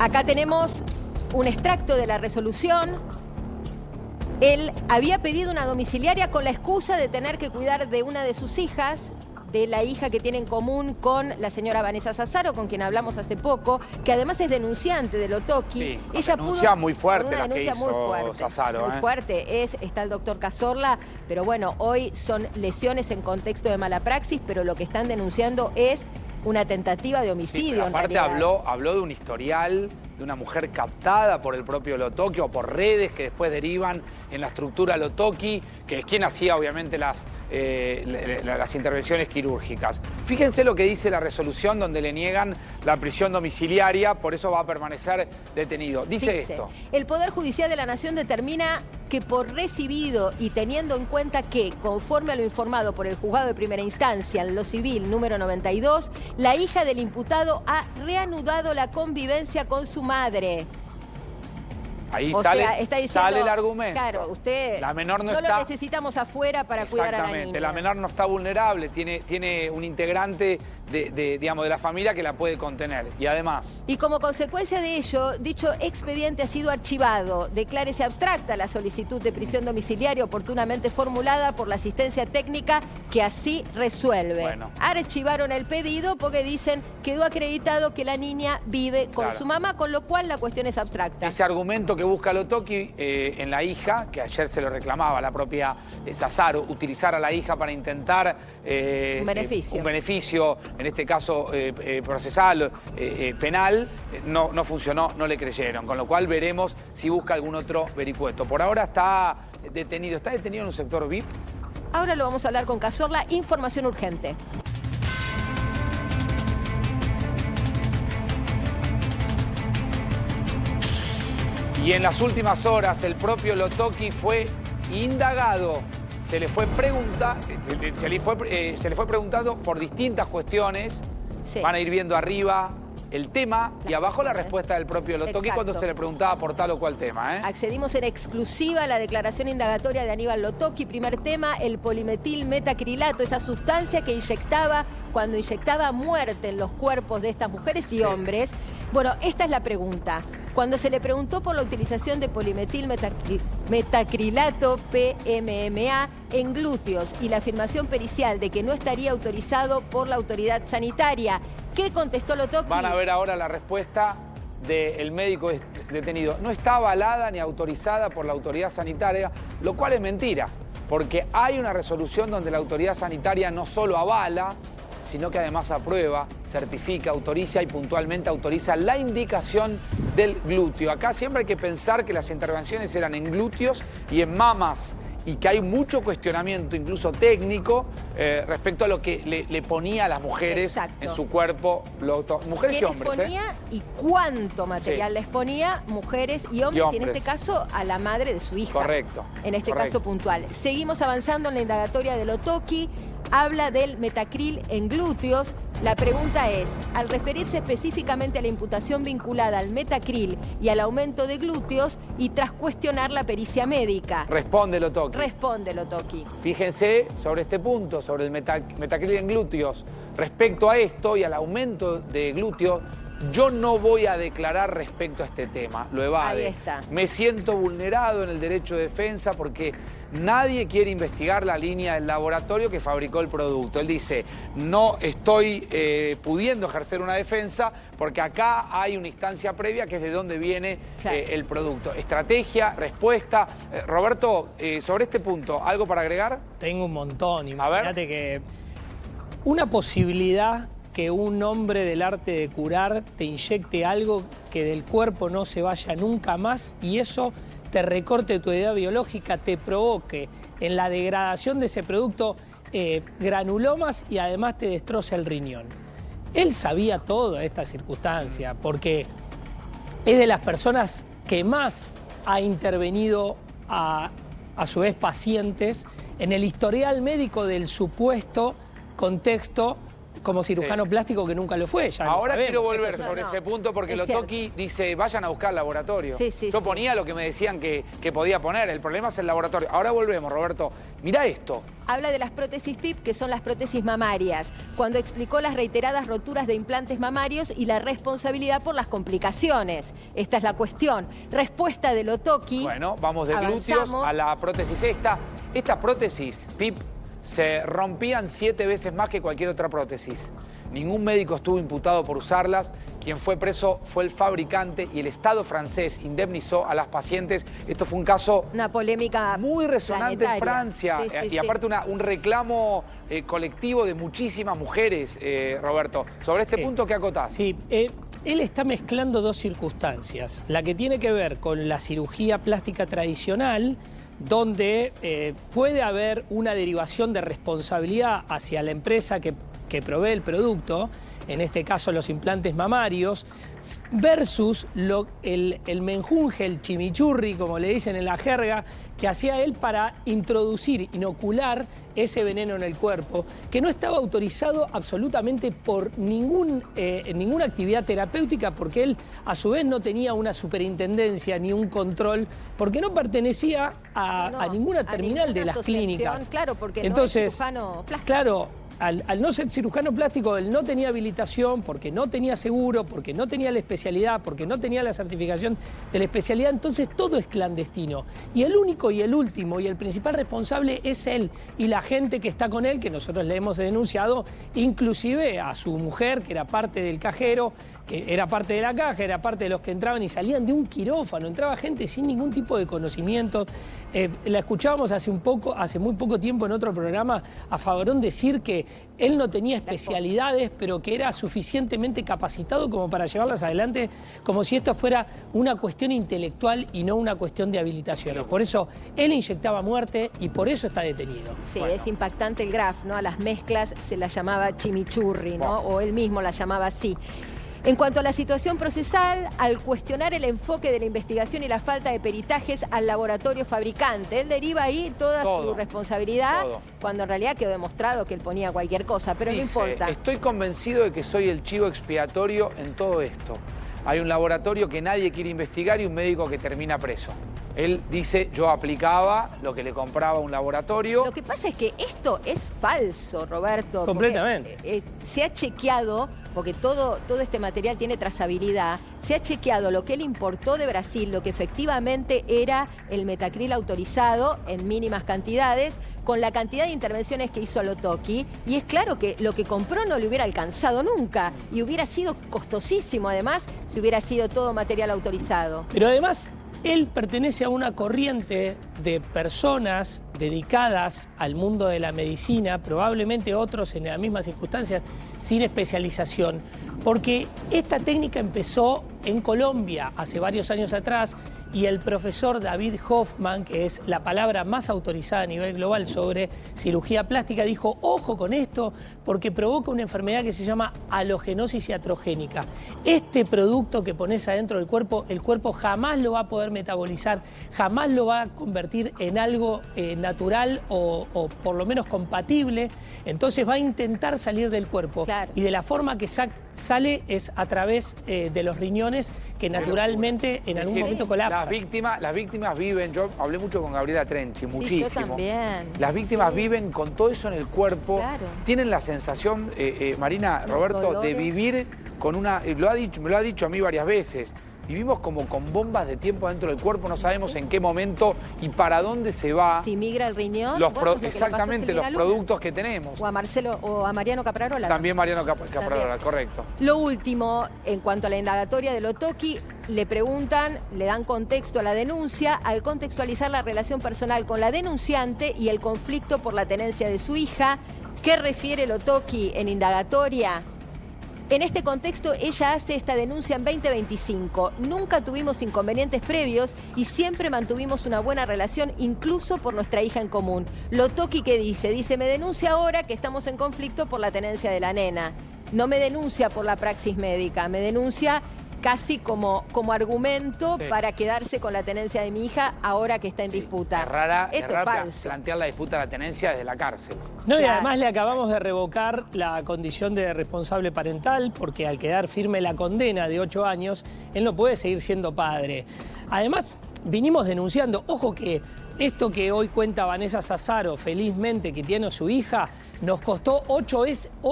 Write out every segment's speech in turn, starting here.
Acá tenemos un extracto de la resolución. Él había pedido una domiciliaria con la excusa de tener que cuidar de una de sus hijas, de la hija que tiene en común con la señora Vanessa Sassaro, con quien hablamos hace poco, que además es denunciante de Lotoki. Sí, ella denuncia muy fuerte una la que denuncia hizo muy fuerte, Sassaro. muy fuerte. Está el doctor Cazorla, pero bueno, hoy son lesiones en contexto de mala praxis, pero lo que están denunciando es una tentativa de homicidio. Sí, pero aparte en realidad habló de un historial de una mujer captada por el propio Lotoki o por redes que después derivan en la estructura Lotoki, que es quien hacía obviamente las intervenciones quirúrgicas. Fíjense lo que dice la resolución donde le niegan la prisión domiciliaria, por eso va a permanecer detenido. Dice esto. El Poder Judicial de la Nación determina que por recibido y teniendo en cuenta que, conforme a lo informado por el juzgado de primera instancia en lo civil número 92, la hija del imputado ha reanudado la convivencia con su madre. Ahí Está diciendo, sale el argumento. Claro, usted la menor no lo está, necesitamos afuera para cuidar a la niña. Exactamente, la menor no está vulnerable, tiene un integrante de la familia que la puede contener. Y además... Y como consecuencia de ello, dicho expediente ha sido archivado. Declárese abstracta la solicitud de prisión domiciliaria oportunamente formulada por la asistencia técnica que así resuelve. Bueno. Archivaron el pedido porque dicen quedó acreditado que la niña vive con su mamá, con lo cual la cuestión es abstracta. Ese argumento que busca Lotoki en la hija, que ayer se lo reclamaba la propia Sassaro, utilizar a la hija para intentar un beneficio, en este caso procesal, penal, no funcionó, no le creyeron. Con lo cual veremos si busca algún otro vericueto. Por ahora está detenido en un sector VIP. Ahora lo vamos a hablar con Cazorla. Información urgente. Y en las últimas horas el propio Lotoki fue indagado. Se le fue preguntado por distintas cuestiones. Sí. Van a ir viendo arriba el tema y abajo la respuesta del propio Lotoki cuando se le preguntaba por tal o cual tema. Accedimos en exclusiva a la declaración indagatoria de Aníbal Lotoki. Primer tema, el polimetilmetacrilato, esa sustancia que cuando inyectaba muerte en los cuerpos de estas mujeres y hombres. Bueno, esta es la pregunta. Cuando se le preguntó por la utilización de polimetilmetacrilato, PMMA, en glúteos y la afirmación pericial de que no estaría autorizado por la autoridad sanitaria, ¿qué contestó Lotoki? Van a ver ahora la respuesta del médico detenido. No está avalada ni autorizada por la autoridad sanitaria, lo cual es mentira, porque hay una resolución donde la autoridad sanitaria no solo avala, sino que además aprueba, certifica, autoriza y puntualmente autoriza la indicación del glúteo. Acá siempre hay que pensar que las intervenciones eran en glúteos y en mamas y que hay mucho cuestionamiento, incluso técnico, respecto a lo que le ponía a las mujeres en su cuerpo, mujeres y hombres. ¿Qué les ponía y cuánto material les ponía mujeres y hombres? Y en este caso a la madre de su hija. Correcto. En este caso puntual. Seguimos avanzando en la indagatoria de Lotoki. Habla del metacril en glúteos. La pregunta es, al referirse específicamente a la imputación vinculada al metacril y al aumento de glúteos y tras cuestionar la pericia médica. Responde Lotoki. Responde Lotoki. Fíjense sobre este punto, sobre el metacril en glúteos. Respecto a esto y al aumento de glúteos, yo no voy a declarar respecto a este tema, lo evade. Ahí está. Me siento vulnerado en el derecho de defensa porque nadie quiere investigar la línea del laboratorio que fabricó el producto. Él dice, no estoy pudiendo ejercer una defensa porque acá hay una instancia previa que es de dónde viene el producto. Estrategia, respuesta. Roberto, sobre este punto, ¿algo para agregar? Tengo un montón. Imagínate que una posibilidad que un hombre del arte de curar te inyecte algo que del cuerpo no se vaya nunca más y eso te recorte tu edad biológica, te provoque en la degradación de ese producto granulomas y además te destroza el riñón. Él sabía toda esta circunstancia porque es de las personas que más ha intervenido a su vez pacientes en el historial médico del supuesto contexto como cirujano plástico que nunca lo fue. Ya ahora sabemos, quiero volver sobre ese punto porque Lotoki dice, vayan a buscar laboratorio. Yo ponía lo que me decían que podía poner, el problema es el laboratorio. Ahora volvemos, Roberto. Mirá esto. Habla de las prótesis PIP, que son las prótesis mamarias, cuando explicó las reiteradas roturas de implantes mamarios y la responsabilidad por las complicaciones. Esta es la cuestión. Respuesta de Lotoki. Bueno, vamos de glúteos a la prótesis esta. Estas prótesis PIP se rompían 7 veces más que cualquier otra prótesis. Ningún médico estuvo imputado por usarlas. Quien fue preso fue el fabricante y el Estado francés indemnizó a las pacientes. Esto fue un caso... Una polémica muy resonante planetaria. en Francia. Y aparte un reclamo colectivo de muchísimas mujeres, Roberto. Sobre este punto, ¿qué acotás? Sí, él está mezclando dos circunstancias. La que tiene que ver con la cirugía plástica tradicional, donde puede haber una derivación de responsabilidad hacia la empresa que provee el producto, en este caso los implantes mamarios, versus el menjunje, el chimichurri, como le dicen en la jerga, que hacía él para introducir, inocular ese veneno en el cuerpo, que no estaba autorizado absolutamente por ninguna actividad terapéutica, porque él a su vez no tenía una superintendencia ni un control, porque no pertenecía a ninguna terminal de las clínicas. Claro, porque entonces, no es cirujano plástico. Claro, al no ser cirujano plástico, él no tenía habilitación, porque no tenía seguro, porque no tenía la especialidad, porque no tenía la certificación de la especialidad, entonces todo es clandestino. Y el único y el último y el principal responsable es él y la gente que está con él, que nosotros le hemos denunciado, inclusive a su mujer, que era parte del cajero, que era parte de la caja, era parte de los que entraban y salían de un quirófano, entraba gente sin ningún tipo de conocimiento. La escuchábamos hace muy poco tiempo en otro programa a Favarón decir que él no tenía especialidades, pero que era suficientemente capacitado como para llevarlas adelante, como si esto fuera una cuestión intelectual y no una cuestión de habilitaciones. Por eso él inyectaba muerte y por eso está detenido. Sí, es impactante el graf, ¿no? A las mezclas se las llamaba chimichurri, ¿no? O él mismo la llamaba así. En cuanto a la situación procesal, al cuestionar el enfoque de la investigación y la falta de peritajes al laboratorio fabricante, él deriva ahí toda su responsabilidad, cuando en realidad quedó demostrado que él ponía cualquier cosa, pero dice, no importa. Estoy convencido de que soy el chivo expiatorio en todo esto. Hay un laboratorio que nadie quiere investigar y un médico que termina preso. Él dice, yo aplicaba lo que le compraba un laboratorio. Lo que pasa es que esto es falso, Roberto. Completamente. Se ha chequeado, porque todo este material tiene trazabilidad, se ha chequeado lo que él importó de Brasil, lo que efectivamente era el metacril autorizado en mínimas cantidades, con la cantidad de intervenciones que hizo Lotoki, y es claro que lo que compró no le hubiera alcanzado nunca, y hubiera sido costosísimo además si hubiera sido todo material autorizado. Pero además, él pertenece a una corriente de personas dedicadas al mundo de la medicina, probablemente otros en las mismas circunstancias, sin especialización, porque esta técnica empezó en Colombia hace varios años atrás y el profesor David Hoffman, que es la palabra más autorizada a nivel global sobre cirugía plástica, dijo, ojo con esto, porque provoca una enfermedad que se llama halogenosis iatrogénica. Este producto que pones adentro del cuerpo, el cuerpo jamás lo va a poder metabolizar, jamás lo va a convertir en algo natural o por lo menos compatible, entonces va a intentar salir del cuerpo. Claro. Y de la forma que sale es a través de los riñones, que naturalmente en algún momento colapsan. Las víctimas viven, yo hablé mucho con Gabriela Trenchi, muchísimo. Sí, yo también. Las víctimas viven con todo eso en el cuerpo. Claro. Tienen la sensación, Marina, Roberto, de vivir con una... me lo ha dicho a mí varias veces. Vivimos como con bombas de tiempo dentro del cuerpo, no sabemos en qué momento y para dónde se va. Si migra el riñón, exactamente, los productos que tenemos. O a Marcelo o a Mariano Caprarola. También Mariano Caprarola, correcto. Lo último, en cuanto a la indagatoria de Lotoki, le preguntan, le dan contexto a la denuncia, al contextualizar la relación personal con la denunciante y el conflicto por la tenencia de su hija. ¿Qué refiere Lotoki en indagatoria? En este contexto, ella hace esta denuncia en 2025. Nunca tuvimos inconvenientes previos y siempre mantuvimos una buena relación, incluso por nuestra hija en común. Lotoki, ¿qué dice? Dice, me denuncia ahora que estamos en conflicto por la tenencia de la nena. No me denuncia por la praxis médica, me denuncia casi como argumento para quedarse con la tenencia de mi hija ahora que está en disputa. Es rara, Esto es falso. plantear la disputa de la tenencia desde la cárcel. No, y Claro. además le acabamos de revocar la condición de responsable parental porque al quedar firme la condena de 8 años, él no puede seguir siendo padre. Además, vinimos denunciando, ojo que esto que hoy cuenta Vanessa Sassaro, felizmente que tiene a su hija, nos costó 8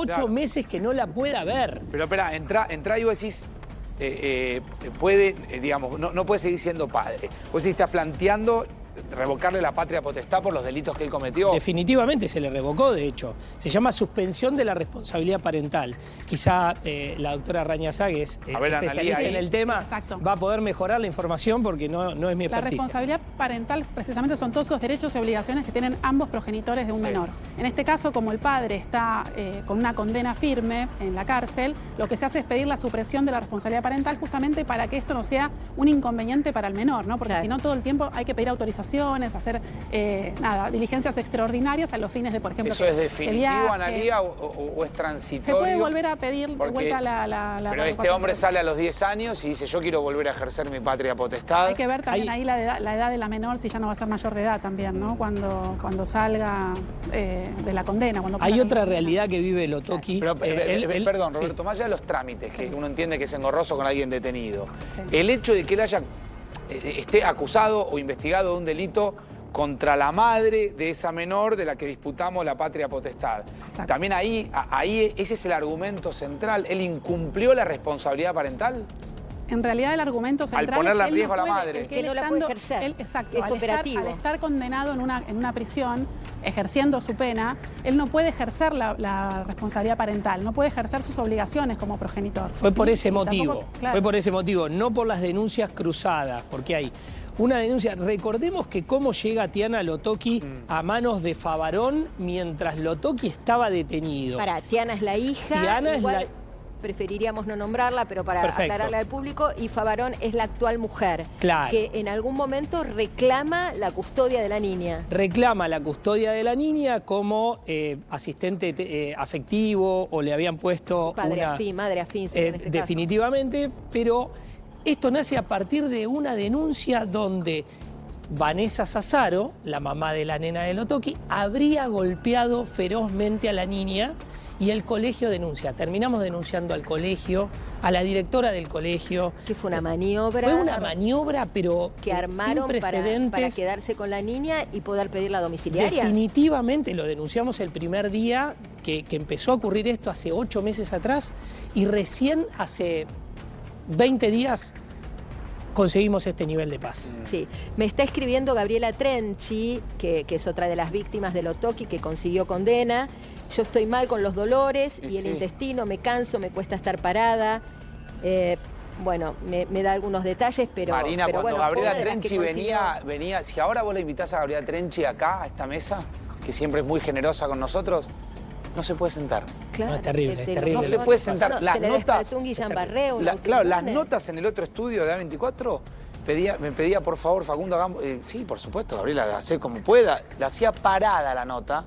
Claro. meses que no la pueda ver. Pero espera, entra y vos decís, puede, digamos, no puede seguir siendo padre. Vos decís, estás planteando revocarle la patria potestad por los delitos que él cometió. Definitivamente se le revocó, de hecho. Se llama suspensión de la responsabilidad parental. Quizá la doctora Rañazá, que es A ver, especialista Analía, en el tema, Exacto. va a poder mejorar la información porque no es mi La experticia. responsabilidad parental precisamente son todos esos derechos y obligaciones que tienen ambos progenitores de un menor. En este caso, como el padre está con una condena firme en la cárcel, lo que se hace es pedir la supresión de la responsabilidad parental justamente para que esto no sea un inconveniente para el menor, ¿no? Porque Claro. si no, todo el tiempo hay que pedir autorizaciones, hacer diligencias extraordinarias a los fines de, por ejemplo, ¿Eso que es el definitivo, viaje- Analía, o es transitorio? Se puede volver a pedir de Porque- vuelta la Pero este hombre sale a los 10 años y dice, yo quiero volver a ejercer mi patria potestad. Hay que ver también Hay- ahí la edad de la menor, si ya no va a ser mayor de edad también, ¿no? Cuando salga de la condena. Cuando Hay ponga- otra realidad que vive Lotoki. Pero, perdón, sí. Roberto, más allá de los trámites, que uno entiende que es engorroso con alguien detenido, Sí. el hecho de que él esté acusado o investigado de un delito contra la madre de esa menor de la que disputamos la patria potestad. Exacto. También ahí ese es el argumento central. ¿Él incumplió la responsabilidad parental? En realidad el argumento central ponerla es en que él riesgo a la puede- madre. es Que él no la estando- puede ejercer. Exacto. Es al operativo. Al estar condenado en una prisión, ejerciendo su pena, él no puede ejercer la responsabilidad parental, no puede ejercer sus obligaciones como progenitor. Fue por ¿sí? ese Y tampoco- motivo, claro. fue por ese motivo, no por las denuncias cruzadas, porque hay una denuncia. Recordemos que cómo llega Tiana Lotoki a manos de Favarón mientras Lotoki estaba detenido. Para, Tiana es la hija. Tiana es igual la- preferiríamos no nombrarla, pero para Perfecto. aclararle al público, y Favarón es la actual mujer. Claro. Que en algún momento reclama la custodia de la niña. Reclama la custodia de la niña como asistente afectivo o le habían puesto Padre una... afín, madre afín, sería en este caso. definitivamente, pero esto nace a partir de una denuncia donde Vanessa Sassaro, la mamá de la nena de Lotoki, habría golpeado ferozmente a la niña y el colegio denuncia. Terminamos denunciando al colegio, a la directora del colegio. Que fue una maniobra. Fue una maniobra, pero que armaron sin para precedentes. quedarse con la niña y poder pedir la domiciliaria. Definitivamente lo denunciamos el primer día que empezó a ocurrir esto hace 8 meses atrás y recién hace 20 días conseguimos este nivel de paz. Sí, me está escribiendo Gabriela Trenchi, que es otra de las víctimas de Lotoki, que consiguió condena. Yo estoy mal con los dolores y el intestino, me canso, me cuesta estar parada. Bueno, me da algunos detalles, pero... Marina, pero cuando bueno, Gabriela fue una de las que Trenchi consiguió. venía, si ahora vos la invitás a Gabriela Trenchi acá, a esta mesa, que siempre es muy generosa con nosotros, no se puede sentar. Claro, No, es terrible, de es los terrible. No se dolores. puede sentar. No, Las se le notas- despertó un Guillán Barré, un Claro, las autoinmune. notas en el otro estudio de A24 me pedía por favor, Facundo, hagamos. Sí, por supuesto, Gabriela, hacer como pueda. La hacía parada la nota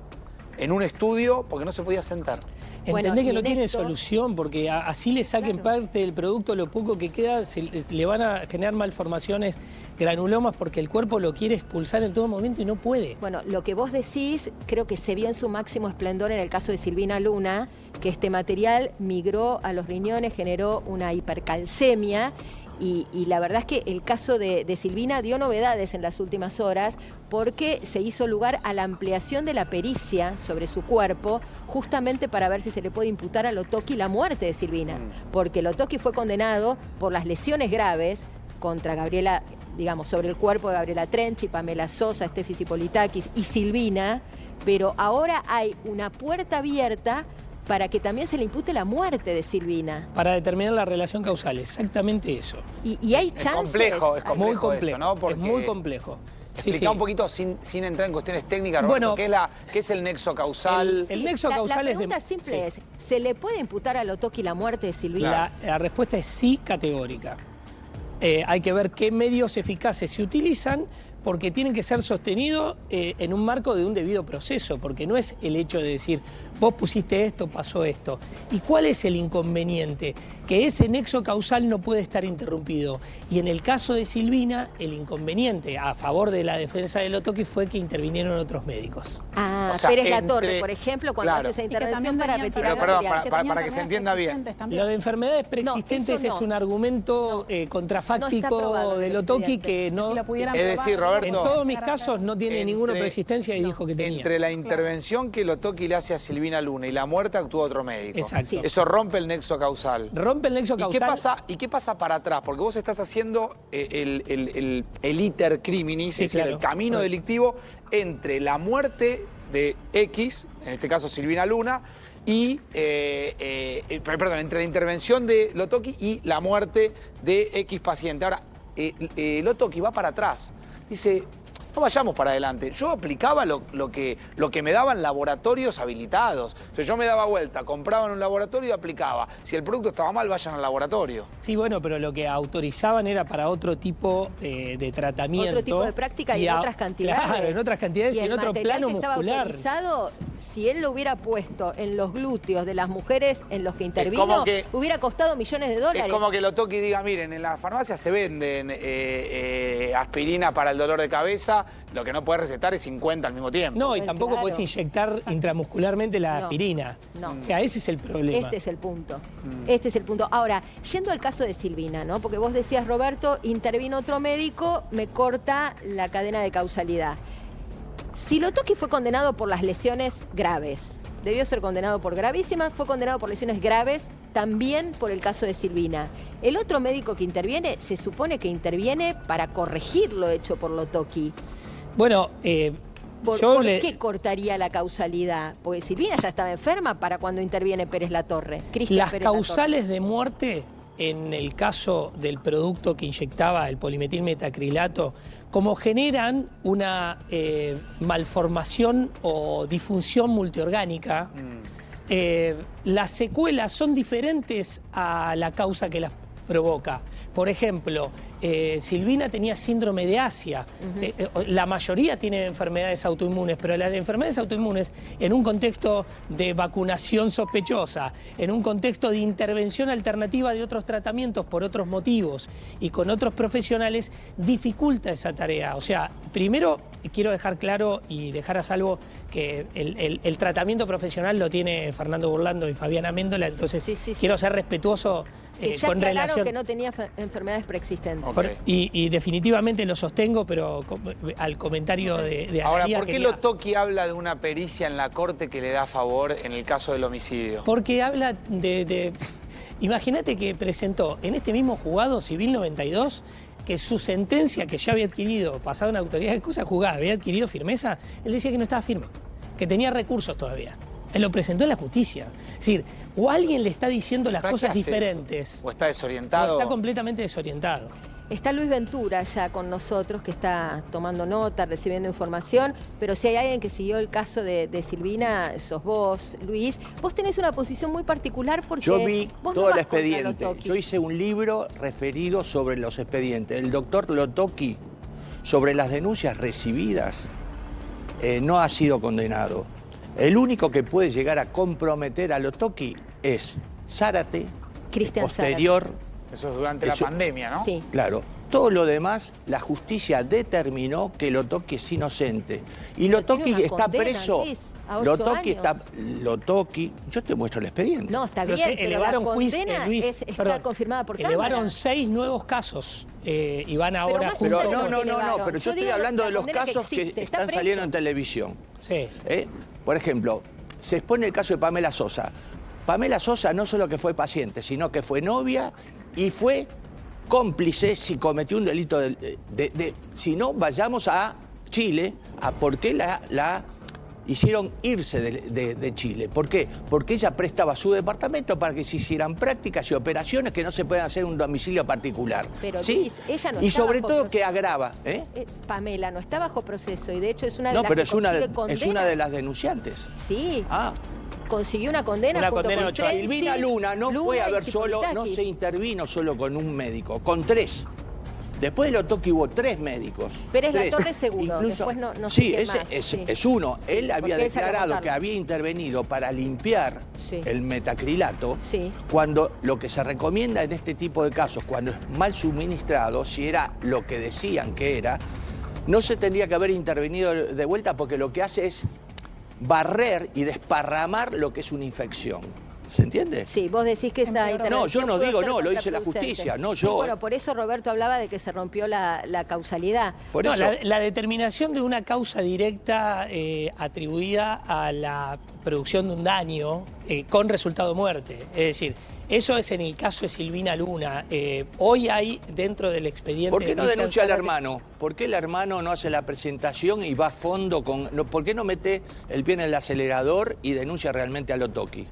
en un estudio porque no se podía sentar. Bueno, Entendés y que no en tiene esto- solución, porque así le saquen parte del producto, lo poco que queda, le van a generar malformaciones, granulomas, porque el cuerpo lo quiere expulsar en todo momento y no puede. Bueno, lo que vos decís creo que se vio en su máximo esplendor en el caso de Silvina Luna, que este material migró a los riñones, generó una hipercalcemia. Y la verdad es que el caso de Silvina dio novedades en las últimas horas porque se hizo lugar a la ampliación de la pericia sobre su cuerpo justamente para ver si se le puede imputar a Lotoki la muerte de Silvina. Porque Lotoki fue condenado por las lesiones graves contra Gabriela, digamos, sobre el cuerpo de Gabriela Trenchi, Pamela Sosa, Steffi Zipolitakis y Silvina, pero ahora hay una puerta abierta para que también se le impute la muerte de Silvina. Para determinar la relación causal, exactamente eso. Y hay Es chances... complejo, es hay- Muy complejo complejo, eso, ¿no? Porque es muy complejo. Sí, Explica sí. un poquito sin entrar en cuestiones técnicas, Roberto, Bueno, ¿qué es el nexo causal? el nexo la causal es de- pregunta simple sí. es, ¿se le puede imputar a Lotoki la muerte de Silvina? La respuesta es sí categórica. Hay que ver qué medios eficaces se utilizan porque tienen que ser sostenidos en un marco de un debido proceso, porque no es el hecho de decir, vos pusiste esto, pasó esto. ¿Y cuál es el inconveniente? que ese nexo causal no puede estar interrumpido. Y en el caso de Silvina, el inconveniente a favor de la defensa de Lotoki fue que intervinieron otros médicos. Ah, O sea, Pérez Latorre, por ejemplo, cuando claro. hace esa Y que intervención también para tenían retirar Pero, perdón, material. para que se entienda bien. Lo de enfermedades preexistentes eso no. es un argumento contrafáctico probado de el Lotoki expediente. que no... Si lo pudieran Es decir, probar, Roberto, En todos mis casos no tiene ninguna entre- preexistencia y dijo que tenía. Entre la intervención que Lotoki le hace a Silvina Luna y la muerte actúa otro médico. Exacto. Sí. Eso rompe el nexo causal. Rompe el nexo causal. ¿Y qué pasa para atrás? Porque vos estás haciendo el iter criminis, Sí, es decir, claro. el camino delictivo entre la muerte de X, en este caso Silvina Luna, y, perdón, entre la intervención de Lotoki y la muerte de X paciente. Ahora, Lotoki va para atrás. Dice, no vayamos para adelante. Yo aplicaba lo que me daban laboratorios habilitados. O sea, yo me daba vuelta, compraba en un laboratorio y aplicaba. Si el producto estaba mal, vayan al laboratorio. Sí, bueno, pero lo que autorizaban era para otro tipo de tratamiento. Otro tipo de práctica y en otras cantidades. Claro, en otras cantidades y en el otro material plano que estaba muscular. autorizado, si él lo hubiera puesto en los glúteos de las mujeres en los que intervino, como que- hubiera costado millones de dólares. Es como que Lotoki diga, miren, en la farmacia se venden aspirina para el dolor de cabeza, lo que no puede recetar es 50 al mismo tiempo. No, y tampoco Claro. puedes inyectar intramuscularmente la No, aspirina. no. O sea, ese es el problema. Este es el punto. Este es el punto. Ahora, yendo al caso de Silvina, ¿no? Porque vos decías, Roberto, intervino otro médico, me corta la cadena de causalidad. Si Lotoki fue condenado por las lesiones graves, debió ser condenado por gravísimas, fue condenado por lesiones graves, también por el caso de Silvina. El otro médico que interviene, se supone que interviene para corregir lo hecho por Lotoki. Bueno, ¿Por qué cortaría la causalidad? Porque Silvina ya estaba enferma para cuando interviene Pérez Latorre. Cristian Las Pérez Latorre. causales de muerte, en el caso del producto que inyectaba el polimetilmetacrilato, como generan una malformación o disfunción multiorgánica, las secuelas son diferentes a la causa que las provoca. Por ejemplo, Silvina tenía síndrome de Asia. La mayoría tienen enfermedades autoinmunes, pero las enfermedades autoinmunes, en un contexto de vacunación sospechosa, en un contexto de intervención alternativa de otros tratamientos por otros motivos y con otros profesionales, dificulta esa tarea. O sea, primero quiero dejar claro y dejar a salvo que el tratamiento profesional lo tiene Fernando Burlando y Fabiana Méndola, entonces Sí, sí, sí. quiero ser respetuoso Que ya con aclararon relación... que no tenía enfermedades preexistentes. Ok. Y definitivamente lo sostengo, pero al comentario de Ahora, Analía ¿por qué quería- Lotoki habla de una pericia en la corte que le da favor en el caso del homicidio? Porque habla de... Imagínate que presentó en este mismo juzgado civil 92 que su sentencia que ya había adquirido, pasada una autoridad de excusa juzgada, había adquirido firmeza, él decía que no estaba firme, que tenía recursos todavía. Él lo presentó en la justicia. Es decir, o alguien le está diciendo las ¿Para qué cosas hace diferentes, ¿O está o desorientado? está completamente desorientado. Está Luis Ventura ya con nosotros, que está tomando nota, recibiendo información, pero si hay alguien que siguió el caso de Silvina, sos vos, Luis. Vos tenés una posición muy particular porque Yo vi vos no todo el vas contra expediente. Lotoki. Yo hice un libro referido sobre los expedientes. El doctor Lotoki, sobre las denuncias recibidas, no ha sido condenado. El único que puede llegar a comprometer a Lotoki es Zárate, Cristian posterior. Eso es durante la Eso- pandemia, ¿no? Sí. Claro. Todo lo demás, la justicia determinó que Lotoki es inocente. Y Pero Lotoki tiene una está condena, preso. Luis, a 8 años. Lotoki, yo te muestro el expediente. No, está Pero bien, se pero elevaron la juicio, condena Luis, está perdón, confirmada por elevaron cámara. 6 nuevos casos y van ahora más Pero allá de no, lo no, que no, elevaron. pero yo estoy digo hablando la de los condena casos que existe, está están preso. saliendo en televisión. Sí. Por ejemplo, se expone el caso de Pamela Sosa. Pamela Sosa no solo que fue paciente, sino que fue novia y fue cómplice si cometió un delito si no, vayamos a Chile, a por qué la hicieron irse de Chile. ¿Por qué? Porque ella prestaba su departamento para que se hicieran prácticas y operaciones que no se pueden hacer en un domicilio particular. Pero, ¿sí? Luis, ella no y está sobre bajo todo proceso. que agrava. Pamela no está bajo proceso y de hecho es una de No, las pero que es una consigue de las denunciantes. Sí, Ah. consiguió una condena Una junto condena con de 8 Trenchi, Silvina Luna no Luna puede y haber solo, no Cipolitakis. se intervino solo con un médico, con 3. Después de Lotoki hubo 3 médicos. Pero es la 3. Torre seguro, después no sé sí, quién ese más, es uno. Él había Porque esa hay que declarado contarlo. que había intervenido para limpiar Sí. el metacrilato, Sí. cuando lo que se recomienda en este tipo de casos, cuando es mal suministrado, si era lo que decían que era, no se tendría que haber intervenido de vuelta, porque lo que hace es barrer y desparramar lo que es una infección. ¿Se entiende? Sí, vos decís que esa intervención No, yo no pudo digo ser no, lo dice la contraproducente. justicia, no Sí, yo. bueno, por eso Roberto hablaba de que se rompió la causalidad. Por No, eso, la determinación de una causa directa atribuida a la producción de un daño con resultado de muerte. Es decir, eso es en el caso de Silvina Luna. Hoy hay dentro del expediente... ¿por qué no de denuncia al Cristian hermano? ¿Por qué el hermano no hace la presentación y va a fondo con... ¿Por qué no mete el pie en el acelerador y denuncia realmente a Lotoki?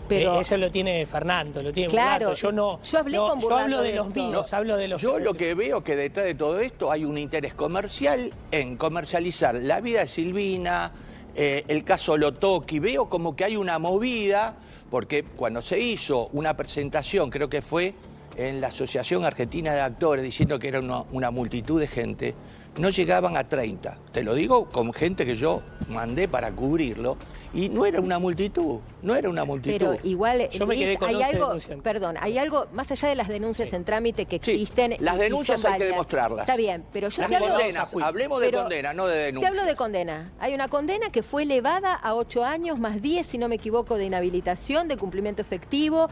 Pero eso lo tiene Fernando, lo tiene Claro, Burlando. Yo no. yo hablé con yo Burlando hablo de de los esto. míos, hablo de los Yo lo que veo que detrás de todo esto hay un interés comercial en comercializar la vida de Silvina, el caso Lotoki. Veo como que hay una movida, porque cuando se hizo una presentación, creo que fue en la Asociación Argentina de Actores, diciendo que era una multitud de gente, no llegaban a 30. Te lo digo con gente que yo mandé para cubrirlo. Y no era una multitud, no era una multitud. Pero igual, Yo me Luis, quedé con hay 11 algo, denunciantes. perdón, hay algo, más allá de las denuncias en trámite que Sí, existen. las y denuncias son hay que válidas. demostrarlas. Está bien, pero yo Las te hablo... condenas, hablemos de pero condena, no de Te denuncia. hablo de condena. Hay una condena que fue elevada a 8 años más 10, si no me equivoco, de inhabilitación, de cumplimiento efectivo.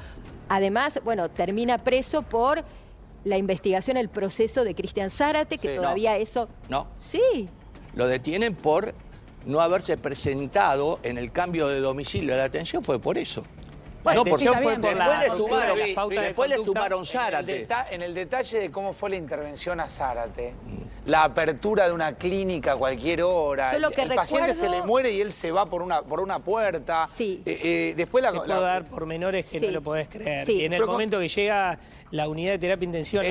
Además, bueno, termina preso por la investigación, el proceso de Cristian Zárate, que Sí. todavía eso... No, Sí, lo detienen por no haberse presentado en el cambio de domicilio. La detención fue por eso. Bueno, no, porque detención fue por después la- le por sumaron, las pautas de después le conducta. sumaron Zárate. En el detalle de cómo fue la intervención a Zárate, la apertura de una clínica a cualquier hora, Yo lo que el paciente se recuerdo- le muere y él se va por una puerta. Sí. Después Te puedo dar pormenores que Sí. no lo podés creer. Sí. Y en el Pero momento que llega la unidad de terapia intensiva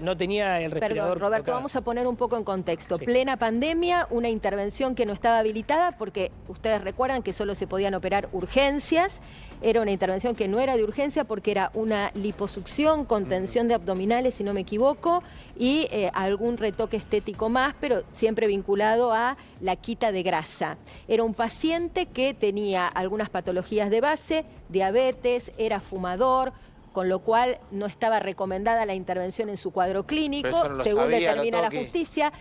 no tenía el respirador. perdón, Roberto, colocado. vamos a poner un poco en contexto. Sí. Plena pandemia, una intervención que no estaba habilitada porque ustedes recuerdan que solo se podían operar urgencias. Era una intervención que no era de urgencia porque era una liposucción, contención de abdominales, si no me equivoco, y algún retoque estético más, pero siempre vinculado a la quita de grasa. Era un paciente que tenía algunas patologías de base, diabetes, era fumador, con lo cual no estaba recomendada la intervención en su cuadro clínico, Pero eso no lo según sabía determina la Lotoki. justicia.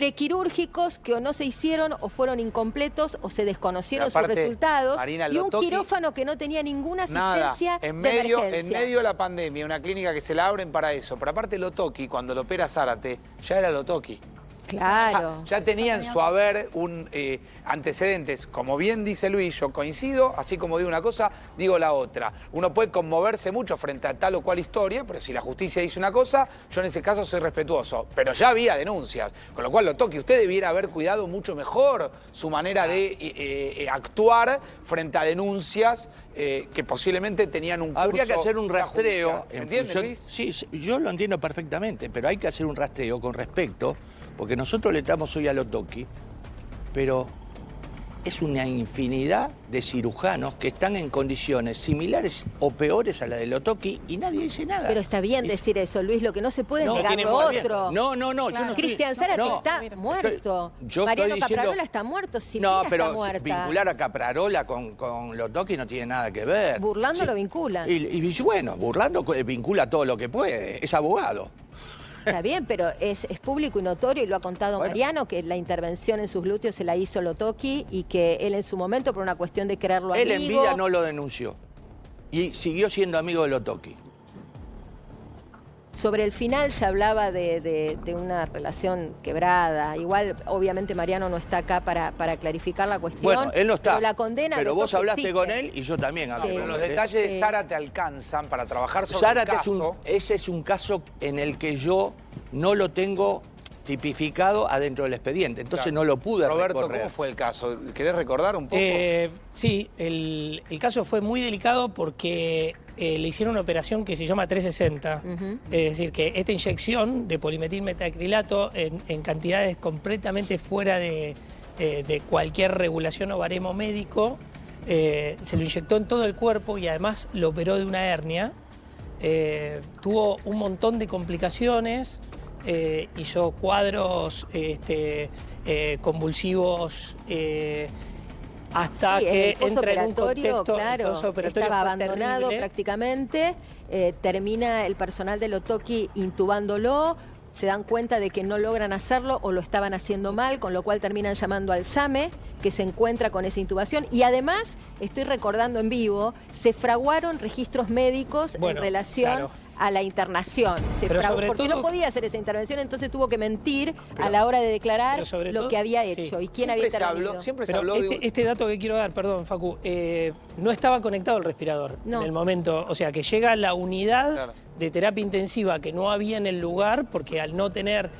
Prequirúrgicos que o no se hicieron o fueron incompletos o se desconocieron Pero aparte, sus resultados. Marina, y un Lotoki- quirófano que no tenía ninguna Nada, asistencia en de medio emergencia. de la pandemia, una clínica que se la abren para eso. Pero aparte Lotoki, cuando lo opera Zárate, ya era Lotoki. Claro. Ya tenía en su haber antecedentes. Como bien dice Luis, yo coincido, así como digo una cosa, digo la otra. Uno puede conmoverse mucho frente a tal o cual historia, pero si la justicia dice una cosa, yo en ese caso soy respetuoso. Pero ya había denuncias, con lo cual Lotoki, usted debiera haber cuidado mucho mejor su manera de actuar frente a denuncias que posiblemente tenían un curso. Habría que hacer un rastreo. judicial. ¿Se en entiende, función- Luis? Sí, yo lo entiendo perfectamente, pero hay que hacer un rastreo con respecto, porque nosotros le estamos hoy a Lotoki, pero es una infinidad de cirujanos que están en condiciones similares o peores a la de Lotoki y nadie dice nada. Pero está bien decir eso, Luis. Lo que no se puede es No, negar tiene lo muy bien. otro. No, yo no estoy... Cristian Zárate no, está muerto. yo Mariano estoy diciendo- Caprarola está muerto. Silvina No, está pero muerta. vincular a Caprarola con Lotoki no tiene nada que ver. Burlando lo vincula. Y bueno, Burlando vincula todo lo que puede, es abogado. Está bien, pero es público y notorio, y lo ha contado Bueno. Mariano, que la intervención en sus glúteos se la hizo Lotoki y que él en su momento, por una cuestión de quererlo Él amigo... en vida no lo denunció y siguió siendo amigo de Lotoki. Sobre el final ya hablaba de una relación quebrada. Igual, obviamente, Mariano no está acá para clarificar la cuestión. Bueno, él no está, Pero la condena... pero vos Lotoki hablaste existe. con él y yo también hablé Sí. con Pero él. los detalles Sí. de Zárate alcanzan para trabajar sobre Zárate el caso. ese es un caso en el que yo no lo tengo tipificado adentro del expediente, entonces Claro. no lo pude Roberto, recorrer. ¿cómo fue el caso? ¿Querés recordar un poco? Sí, el caso fue muy delicado porque le hicieron una operación que se llama 360. Es decir, que esta inyección de polimetilmetacrilato en cantidades completamente fuera de cualquier regulación o baremo médico, se lo inyectó en todo el cuerpo y además lo operó de una hernia. Tuvo un montón de complicaciones. hizo cuadros convulsivos, hasta Sí, que el post entra en un operatorio, contexto. claro, El postoperatorio estaba fue abandonado terrible. prácticamente. Termina el personal del Otoki intubándolo. Se dan cuenta de que no logran hacerlo o lo estaban haciendo mal, con lo cual terminan llamando al SAME, que se encuentra con esa intubación. Y además, estoy recordando en vivo, se fraguaron registros médicos en relación claro. a la internación. Pero sobre porque todo- no podía hacer esa intervención, entonces tuvo que mentir a la hora de declarar pero sobre lo todo- que había sí. hecho y quién Siempre había se intervenido. habló, siempre se Pero habló de... este dato que quiero dar, perdón, Facu, no estaba conectado el respirador No. en el momento. O sea, que llega la unidad Claro. de terapia intensiva que no había en el lugar, porque al no tener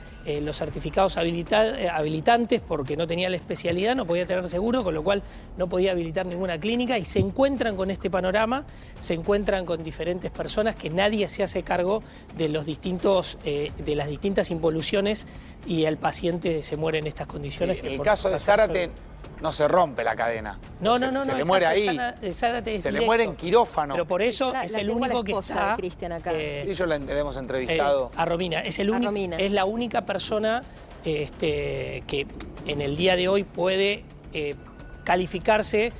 los certificados habilitantes, porque no tenía la especialidad, no podía tener seguro, con lo cual no podía habilitar ninguna clínica, y se encuentran con este panorama, se encuentran con diferentes personas que nadie se hace cargo de los distintos, de las distintas involuciones, y el paciente se muere en estas condiciones. En el caso de Zárate no se rompe la cadena. No, se, no, Se el le muere caso ahí. de Zárate es Se le directo. muere en quirófano. Pero por eso La es tengo el a la único que esposa está. de Cristian acá. Y yo la hemos entrevistado. A Romina, es el A único, Romina. es la única persona que en el día de hoy puede calificarse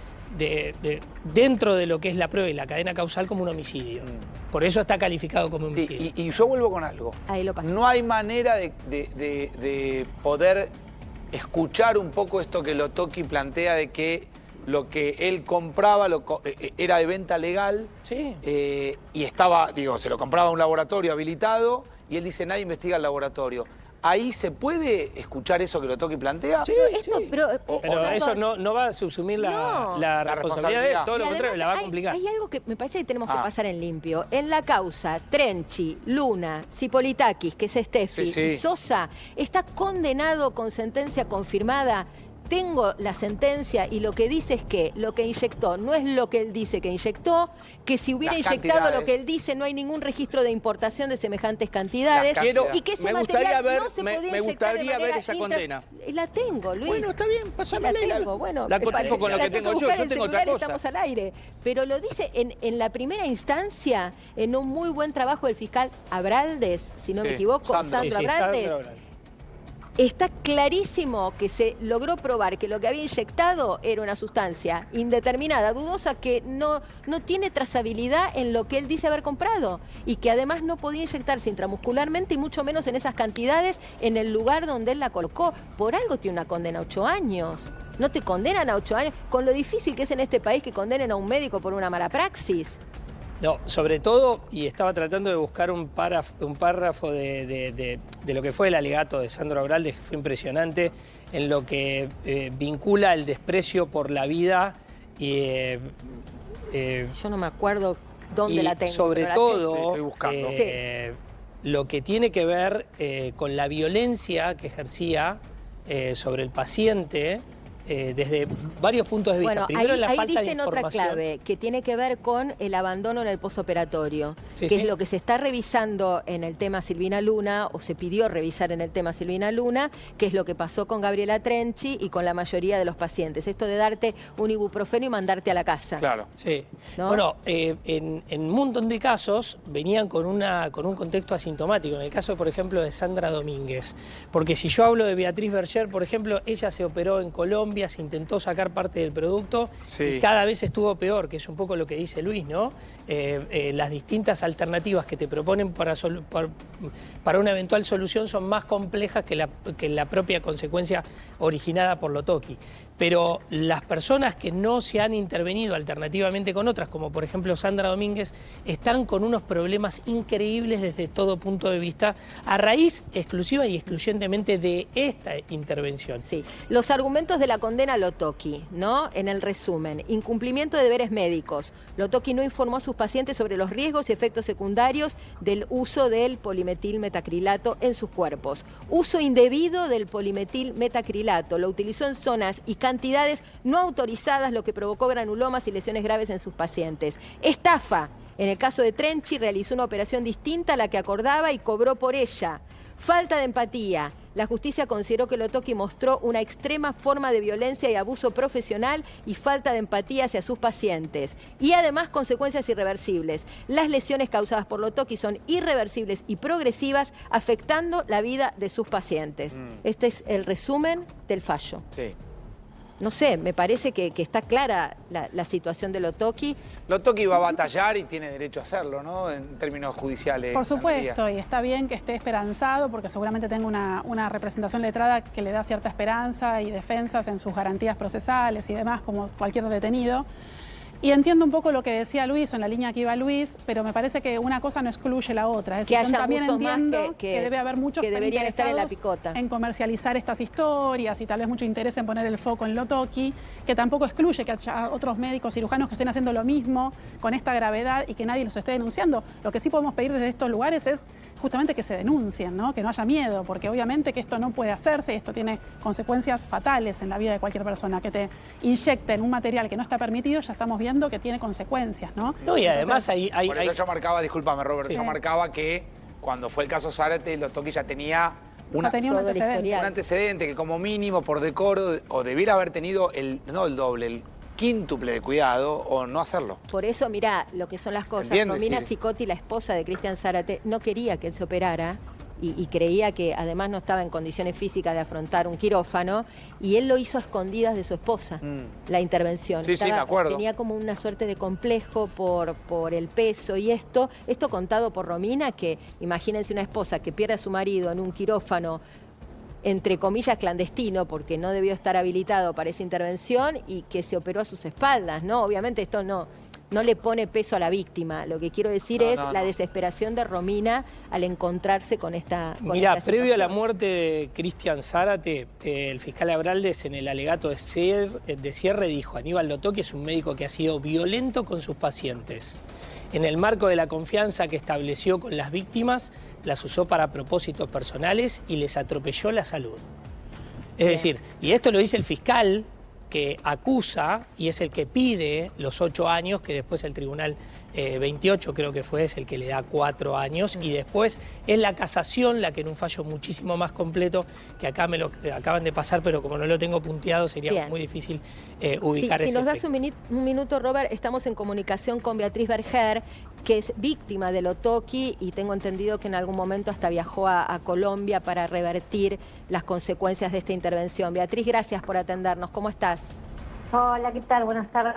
dentro de lo que es la prueba y la cadena causal como un homicidio. Por eso está calificado como Sí, homicidio. y yo vuelvo con algo. Ahí lo pasé. No hay manera de poder escuchar un poco esto que Lotoki plantea de que lo que él compraba era de venta legal. Sí. Y estaba, digo, se lo compraba a un laboratorio habilitado y él dice, nadie investiga el laboratorio. ¿Ahí se puede escuchar eso que Lotoki plantea? Sí, Esto, sí. pero, Pero eso no va a subsumir No. la La responsabilidad de él, responsabilidad. todo lo Y contrario, además la va a complicar. Hay algo que me parece que tenemos que Ah. pasar en limpio. En la causa, Trenchi, Luna, Cipolitakis, que es Steffi, Sí, sí. y Sosa, está condenado con sentencia confirmada. Tengo la sentencia y lo que dice es que lo que inyectó no es lo que él dice que inyectó, que si hubiera Las inyectado cantidades. lo que él dice no hay ningún registro de importación de semejantes cantidades Las cantidades. y que ese Me material gustaría ver- no se me- podía me inyectar de gustaría ver manera esa condena. La tengo, Luis. Bueno, está bien, pásamela y la la- tengo. Bueno, la cotejo con lo la que tengo yo, buscar yo en tengo otra celular y cosa. Estamos al aire. Pero lo dice en la primera instancia, en un muy buen trabajo del fiscal Abraldes, si no me Sí, equivoco, Sandro. Sandro Sí, sí, Abraldes. Sandro Abraldes. Está clarísimo que se logró probar que lo que había inyectado era una sustancia indeterminada, dudosa, que no tiene trazabilidad en lo que él dice haber comprado y que además no podía inyectarse intramuscularmente y mucho menos en esas cantidades en el lugar donde él la colocó. Por algo tiene una condena a 8 años. No te condenan a 8 años, con lo difícil que es en este país que condenen a un médico por una mala praxis. No, sobre todo, y estaba tratando de buscar un párrafo de lo que fue el alegato de Sandro Abraldes, que fue impresionante, en lo que vincula el desprecio por la vida y Yo no me acuerdo dónde la tengo. sobre pero la todo Sí, estoy buscando. lo que tiene que ver con la violencia que ejercía sobre el paciente desde varios puntos de vista. Bueno, Primero, la ahí falta de diste en otra información. clave, que tiene que ver con el abandono en el posoperatorio, Sí, que sí. es lo que se está revisando en el tema Silvina Luna, o se pidió revisar en el tema Silvina Luna, que es lo que pasó con Gabriela Trenchi y con la mayoría de los pacientes. Esto de darte un ibuprofeno y mandarte a la casa. Claro. Sí. ¿No? Bueno, en un montón de casos venían con un contexto asintomático. En el caso, por ejemplo, de Sandra Domínguez. Porque si yo hablo de Beatriz Berger, por ejemplo, ella se operó en Colombia, se intentó sacar parte del producto Sí. y cada vez estuvo peor, que es un poco lo que dice Luis, ¿no? Las distintas alternativas que te proponen para una eventual solución son más complejas que la propia consecuencia originada por Lotoki. Pero las personas que no se han intervenido alternativamente con otras, como por ejemplo Sandra Domínguez, están con unos problemas increíbles desde todo punto de vista, a raíz exclusiva y excluyentemente de esta intervención. Sí. Los argumentos de la condena a Lotoki, ¿no? En el resumen, incumplimiento de deberes médicos. Lotoki no informó a sus pacientes sobre los riesgos y efectos secundarios del uso del polimetilmetacrilato en sus cuerpos. Uso indebido del polimetilmetacrilato. Lo utilizó en zonas y cantidades no autorizadas, lo que provocó granulomas y lesiones graves en sus pacientes. Estafa. En el caso de Trenchi realizó una operación distinta a la que acordaba y cobró por ella. Falta de empatía. La justicia consideró que Lotoki mostró una extrema forma de violencia y abuso profesional y falta de empatía hacia sus pacientes. Y además consecuencias irreversibles. Las lesiones causadas por Lotoki son irreversibles y progresivas, afectando la vida de sus pacientes. Este es el resumen del fallo. Sí. No sé, me parece que está clara la situación de Lotoki. Lotoki va a batallar y tiene derecho a hacerlo, ¿no? En términos judiciales. Por supuesto, y está bien que esté esperanzado porque seguramente tenga una representación letrada que le da cierta esperanza y defensas en sus garantías procesales y demás, como cualquier detenido. Y entiendo un poco lo que decía Luis, o en la línea que iba Luis, pero me parece que una cosa no excluye la otra. Es que decir, yo haya también muchos más entiendo que debe haber muchos que deberían estar en la picota. En comercializar estas historias y tal vez mucho interés en poner el foco en Lotoki, que tampoco excluye que haya otros médicos cirujanos que estén haciendo lo mismo con esta gravedad y que nadie los esté denunciando. Lo que sí podemos pedir desde estos lugares es justamente que se denuncien, ¿no? Que no haya miedo, porque obviamente que esto no puede hacerse y esto tiene consecuencias fatales en la vida de cualquier persona. Que te inyecten un material que no está permitido, ya estamos viendo que tiene consecuencias, ¿no? No, y además hay Por eso yo marcaba, discúlpame Robert, Sí. yo marcaba que cuando fue el caso Zárate, Lotoki ya tenía Ya tenía un todo el antecedente. historial. un antecedente que como mínimo por decoro o debiera haber tenido no el doble, el quíntuple de cuidado o no hacerlo. Por eso, mirá, lo que son las cosas. ¿Entiendes? Romina Sí. Cicotti, la esposa de Cristian Zárate, no quería que él se operara y creía que además no estaba en condiciones físicas de afrontar un quirófano y él lo hizo a escondidas de su esposa, la intervención. Sí, sí, me acuerdo. Tenía como una suerte de complejo por el peso y esto contado por Romina, que imagínense una esposa que pierde a su marido en un quirófano entre comillas clandestino, porque no debió estar habilitado para esa intervención y que se operó a sus espaldas, ¿no? Obviamente esto no le pone peso a la víctima. Lo que quiero decir es la desesperación de Romina al encontrarse con esta Mirá, esta previo a la situación. muerte de Cristian Zárate, el fiscal Abraldes en el alegato de cierre dijo: Aníbal Lotoki es un médico que ha sido violento con sus pacientes. En el marco de la confianza que estableció con las víctimas, las usó para propósitos personales y les atropelló la salud. Es decir, y esto lo dice el fiscal que acusa y es el que pide los 8 años, que después el tribunal 28 creo que fue, es el que le da 4 años, y después es la casación la que en un fallo muchísimo más completo, que acá me lo acaban de pasar, pero como no lo tengo punteado sería Bien. muy difícil ubicar Si ese nos das aspecto. un minuto, Robert, estamos en comunicación con Beatriz Berger, que es víctima de Lotoki y tengo entendido que en algún momento hasta viajó a Colombia para revertir las consecuencias de esta intervención. Beatriz, gracias por atendernos. ¿Cómo estás? Hola, ¿qué tal? Buenas tardes.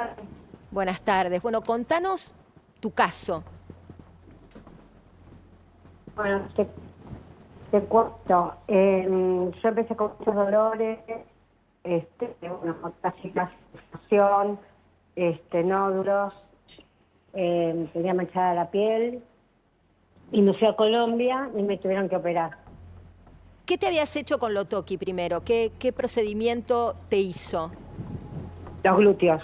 Buenas tardes. Bueno, contanos tu caso. Bueno, te cuento. Yo empecé con muchos dolores, bueno, casi la sensación, nódulos, tenía manchada la piel y me fui a Colombia y me tuvieron que operar. ¿Qué te habías hecho con Lotoki primero? ¿Qué procedimiento te hizo? Los glúteos.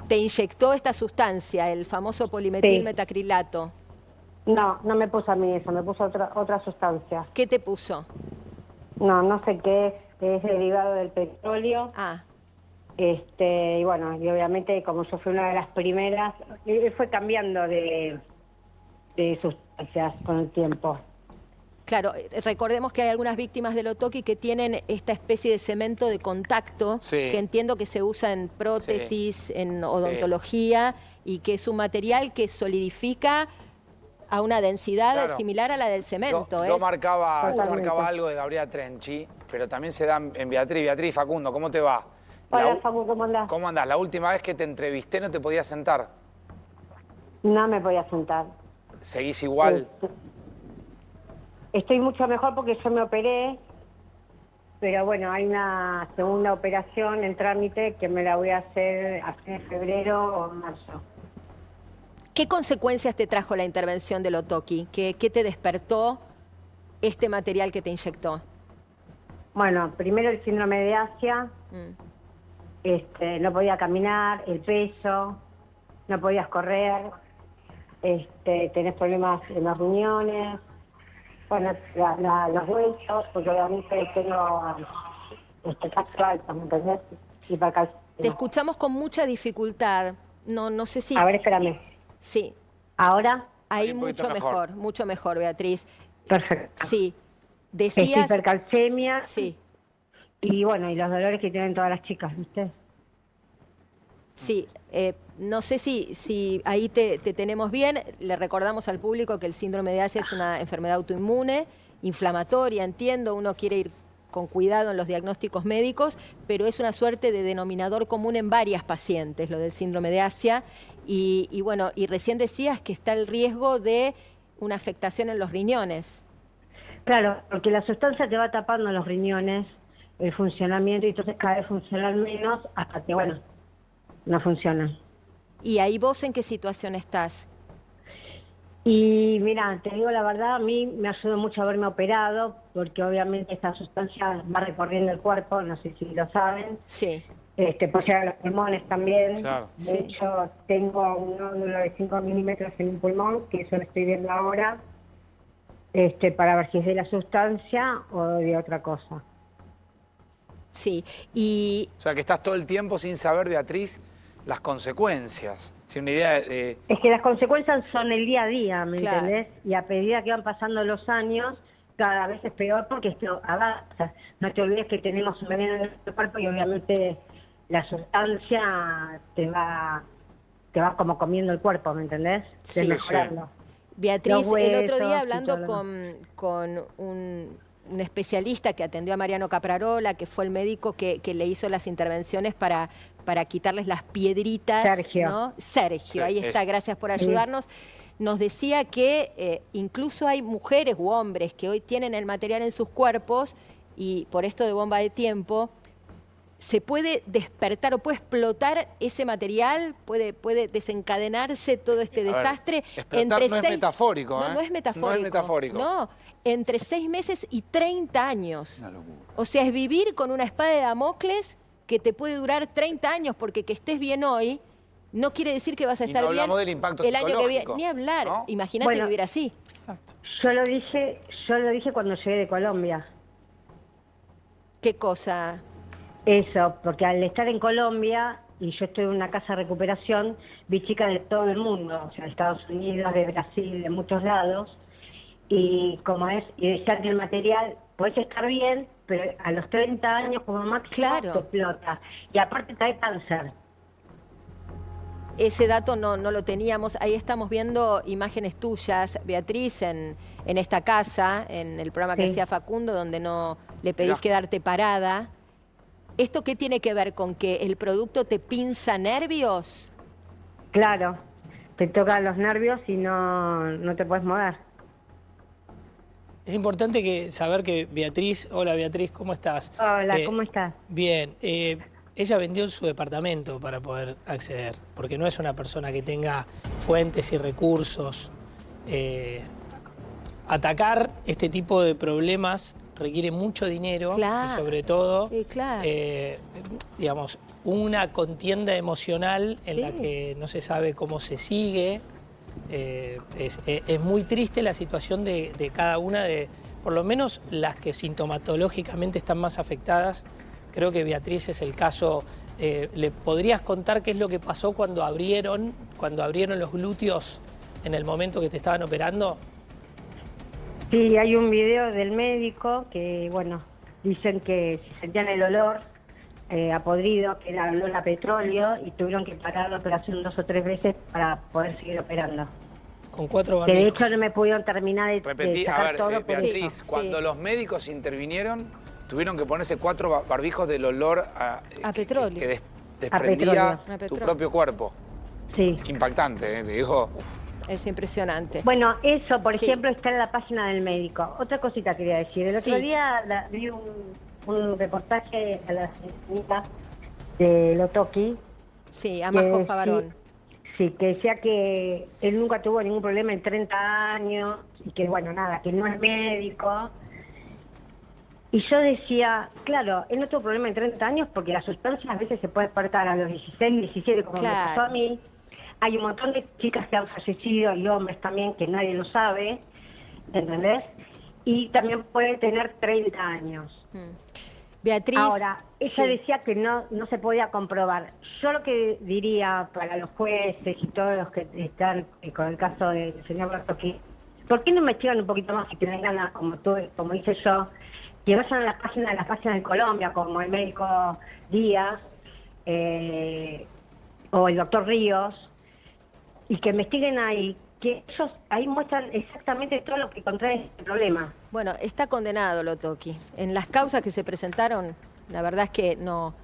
¿Te inyectó esta sustancia, el famoso polimetil Sí. metacrilato? No me puso a mí eso, me puso otra sustancia. ¿Qué te puso? No sé qué, es derivado del petróleo. Ah, Y bueno, y obviamente como yo fui una de las primeras, fue cambiando de sustancias con el tiempo. claro, recordemos que hay algunas víctimas de Lotoki que tienen esta especie de cemento de contacto, Sí. que entiendo que se usa en prótesis, en odontología, y que es un material que solidifica a una densidad Claro. similar a la del cemento. Yo es- marcaba Totalmente. algo de Gabriela Trenchi, pero también se da en Beatriz. Beatriz, Facundo, ¿cómo te va? Hola, Facu, ¿cómo andás? ¿Cómo andás? La última vez que te entrevisté no te podías sentar. No me podía sentar. ¿Seguís igual? Estoy mucho mejor porque yo me operé, pero bueno, hay una segunda operación en trámite que me la voy a hacer a fin de febrero o marzo. ¿Qué consecuencias te trajo la intervención de Lotoki? ¿Qué te despertó este material que te inyectó? Bueno, primero el síndrome de Asia, Mm. no podía caminar, el peso, no podías correr, tenés problemas en las riñones, bueno, los huesos, porque obviamente tengo calcio alto, ¿me entendés? Te escuchamos con mucha dificultad. No sé si... A ver, espérame. Sí, ¿Ahora? ahí Ahí un poquito mucho mejor, mucho mejor, Beatriz. Perfecto. Sí. Decías... hipercalcemia. Sí. Y bueno, y los dolores que tienen todas las chicas, ¿viste? Sí, no sé si ahí te tenemos bien. Le recordamos al público que el síndrome de Asia es una enfermedad autoinmune, inflamatoria, entiendo, uno quiere ir con cuidado en los diagnósticos médicos, pero es una suerte de denominador común en varias pacientes, lo del síndrome de Asia. Y bueno, y recién decías que está el riesgo de una afectación en los riñones. Claro, porque la sustancia te va tapando los riñones, el funcionamiento, y entonces cada vez funcionan menos hasta que, bueno, no funcionan. ¿Y ahí vos en qué situación estás? Y mira, te digo la verdad, a mí me ayudó mucho haberme operado, porque obviamente esta sustancia va recorriendo el cuerpo, no sé si lo saben. Sí. Pues llegan los pulmones también. Claro. De hecho, tengo un nódulo de 5 milímetros en un pulmón, que eso lo estoy viendo ahora, para ver si es de la sustancia o de otra cosa. Sí, y... O sea, que estás todo el tiempo sin saber, Beatriz, las consecuencias. Si una idea de... Es que las consecuencias son el día a día, ¿me Claro. entendés? Y a medida que van pasando los años, cada vez es peor porque esto avanza. No te olvides que tenemos un veneno en nuestro cuerpo y obviamente la sustancia te va como comiendo el cuerpo, ¿me entendés? Sí. Desmejorando. Beatriz, Los el otro huesos día y hablando todo lo con un especialista que atendió a Mariano Caprarola, que fue el médico que le hizo las intervenciones para quitarles las piedritas. Sergio. ¿No? Sergio, Sí, ahí está, gracias por ayudarnos. Nos decía que incluso hay mujeres u hombres que hoy tienen el material en sus cuerpos y por esto de bomba de tiempo, se puede despertar o puede explotar ese material, puede desencadenarse todo este desastre. explotar no es metafórico, No, ¿eh? no es metafórico. No es metafórico. No, entre 6 meses y 30 años. Una locura. O sea, es vivir con una espada de Damocles que te puede durar 30 años, porque que estés bien hoy no quiere decir que vas a Y estar no bien hablamos del impacto el año que viene. psicológico, Ni hablar. ¿no? Imagínate Bueno. vivir así. Exacto. Yo lo dije cuando llegué de Colombia. ¿Qué cosa? Eso, porque al estar en Colombia, y yo estoy en una casa de recuperación, vi chicas de todo el mundo, o sea, de Estados Unidos, de Brasil, de muchos lados, y decían que el material, podés estar bien, pero a los 30 años como máximo Claro. te explota. Y aparte trae cáncer. Ese dato no lo teníamos. Ahí estamos viendo imágenes tuyas, Beatriz, en esta casa, en el programa que Sí. hacía Facundo, donde no le pedís Mirá. quedarte parada. ¿Esto qué tiene que ver con que el producto te pinza nervios? Claro, te tocan los nervios y no te puedes mover. Es importante saber que Beatriz, hola Beatriz, ¿cómo estás? Hola, ¿cómo estás? Bien, ella vendió su departamento para poder acceder, porque no es una persona que tenga fuentes y recursos. Atacar este tipo de problemas requiere mucho dinero, Claro. y sobre todo, Sí, claro. digamos, una contienda emocional en Sí. la que no se sabe cómo se sigue. Es muy triste la situación de cada una por lo menos las que sintomatológicamente están más afectadas. Creo que Beatriz es el caso. ¿Le podrías contar qué es lo que pasó cuando abrieron los glúteos en el momento que te estaban operando? Sí, hay un video del médico que, bueno, dicen que si sentían el olor a podrido, que era olor a petróleo, y tuvieron que parar la operación 2 o 3 veces para poder seguir operando. Con 4 Que de barbijos. hecho no me pudieron terminar de Repetí, a sacar ver, todo por Beatriz, eso. cuando Sí. los médicos intervinieron, tuvieron que ponerse 4 barbijos del olor A petróleo. que desprendía A tu petróleo. propio cuerpo. Sí. Es impactante, te digo. Es impresionante. Bueno, eso, por Sí. ejemplo, está en la página del médico. Otra cosita quería decir. El otro Sí. día vi un reportaje a la señorita de Lotoki. Sí, a Majo que Favarón. Sí, que decía que él nunca tuvo ningún problema en 30 años y que, bueno, nada, que no es médico. Y yo decía, claro, él no tuvo problema en 30 años porque la sustancia a veces se puede despertar a los 16, 17, como Claro. me pasó a mí. Hay un montón de chicas que han fallecido y hombres también que nadie lo sabe, ¿entendés? Y también puede tener 30 años. Beatriz. Ahora, ella sí. decía que no se podía comprobar. Yo lo que diría para los jueces y todos los que están con el caso del señor Bertocchi, ¿Por qué no investigan un poquito más y que tienen ganas, como hice yo, que vayan a las páginas de Colombia, como el médico Díaz o el doctor Ríos, y que investiguen ahí, que ellos ahí muestran exactamente todo lo que contrae este problema? Bueno, está condenado Lotoki. En las causas que se presentaron, la verdad es que no,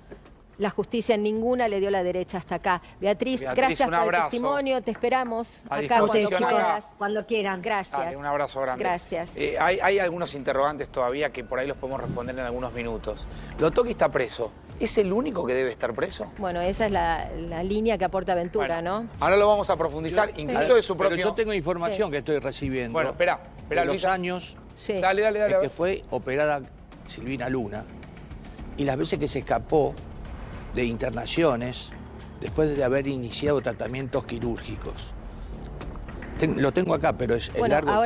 la justicia ninguna le dio la derecha hasta acá. Beatriz, gracias por el testimonio, te esperamos acá cuando puedas. Cuando quieran. Gracias. Dale, un abrazo grande. Gracias. Hay algunos interrogantes todavía que por ahí los podemos responder en algunos minutos. Lotoki está preso. ¿Es el único que debe estar preso? Bueno, esa es la línea que aporta Ventura, Bueno, ¿no? ahora lo vamos a profundizar, incluso de su propio... Pero yo tengo información que estoy recibiendo. Bueno, espera, de los Luisa. años Sí. Dale, a en ver. que fue operada Silvina Luna y las veces que se escapó de internaciones después de haber iniciado tratamientos quirúrgicos. Lo tengo acá, pero es Bueno, largo. ahora